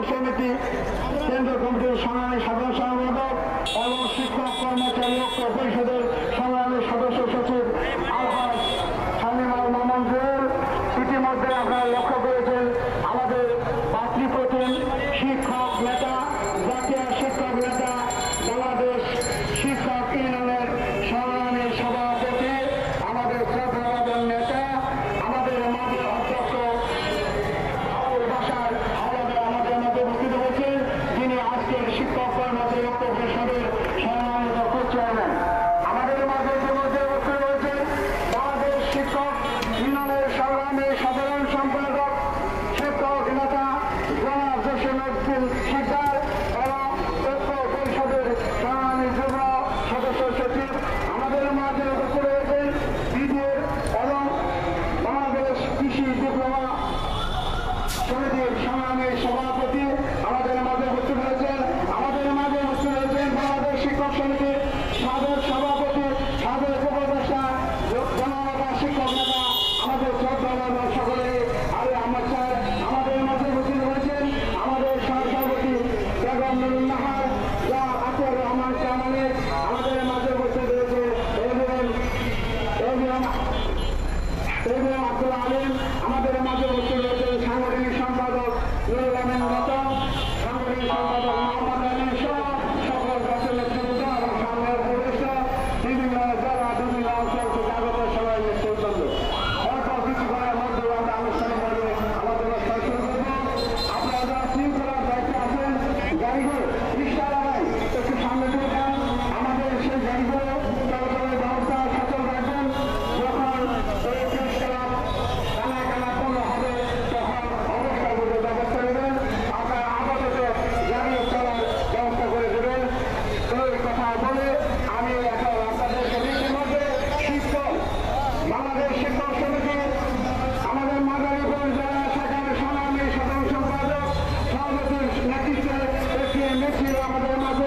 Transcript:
সমিতি কেন্দ্র কমিটির সংগ্রামী সাধারণ সম্পাদক এবং শিক্ষক কর্মচারী ঐক্য পরিষদের সংগ্রামী সদস্য সচিব আলহাজ শামিমুল মামুন জুয়েল। ইতিমধ্যে আপনারা লক্ষ্য করেছেন আমাদের মাতৃপ্রতিম শিক্ষক নেতা, জাতীয় শিক্ষক নেতা, বাংলাদেশ শিক্ষক ইউনিয়নের সংগ্রামী সভাপতি, আমাদের শ্রদ্ধাভাজন নেতা, আমাদের মাঝে অধ্যক্ষ আবুল বাশার হাওলাদার আমাদের মধ্যে উপস্থিত হয়েছেন, যিনি আজকের শিক্ষক কর্মচারী ঐক্য পরিষদের সম্মানিত চেয়ারম্যান। আমাদের মাঝে ইতিমধ্যে উপস্থিত হয়েছেন বাংলাদেশ শিক্ষক ইউনিয়নের সংগ্রামী সাধারণ সম্পাদক, শিক্ষক নেতা জনাব জসিমউদ্দিন শিকদার এবং ঐক্য পরিষদের সংগ্রামী যুগ্ম সদস্য সচিব। আমাদের মাঝে উপস্থিত হয়েছেন বিডিএর এবং বাংলাদেশ কৃষি ডিপ্লোমা সমিতির সংগ্রামী সভাপতি আমাদের মাঝে উপস্থিত হয়েছেন। আমাদের মাঝে উপস্থিত হয়েছেন বাংলাদেশ শিক্ষক সমিতির সাবেক সভাপতি, সাবেক উপদেষ্টা, জনতা শিক্ষক নেতা, আমাদের শ্রদ্ধাভাজন সকলে আলী আহমদ সাহেব। আমাদের মাঝে উপস্থিত হয়েছেন আমাদের সহসভাপতি বেগম নুরুন নাহার, আতিউর রহমান কামালিক। আমাদের মাঝে উপস্থিত রয়েছে আব্দুল আলিম। আমাদের মাঝে উপস্থিত রয়েছে সাংগঠনিক সম্পাদক নুরুল আমিন রতন, সাংগঠনিক সম্পাদক মোহাম্মদ আলী সহ সকল দশের নেতৃবৃন্দ এবং সামনের উপদেষ্টা, বিভিন্ন জেলা বিভিন্ন অঞ্চল থেকে আগত সবাই নেতৃবৃন্দ। অল্প কিছুক্ষণের মধ্যে আমরা আনুষ্ঠানিকভাবে আমাদের অনুষ্ঠান শুরু করব। আপনারা যারা শৃঙ্খলার দায়িত্বে আছেন, গাড়িগুলো রিক্সাওয়ালাই একটু সামনে দিয়ে যান। আমাদের সেই গাড়িগুলো চলাচলের ব্যবস্থা সচল রাখবেন। যখন এই প্রেস ক্লাব কানা পূর্ণ হবে তখন অবস্থার মধ্যে ব্যবস্থা নেবেন। আপনারা আপাতত গাড়ি চলার ব্যবস্থা করে দেবেন। এই কথা বলে আমি এখন আপনাদেরকে ইতিমধ্যে শিক্ষক বাংলাদেশ শিক্ষক সমিতি আমাদের মাদারীপুর জেলা শাখার সংগ্রামী সাধারণ সম্পাদক সভাপতির নেতৃত্বে একটি মিছিল আমাদের মাঝে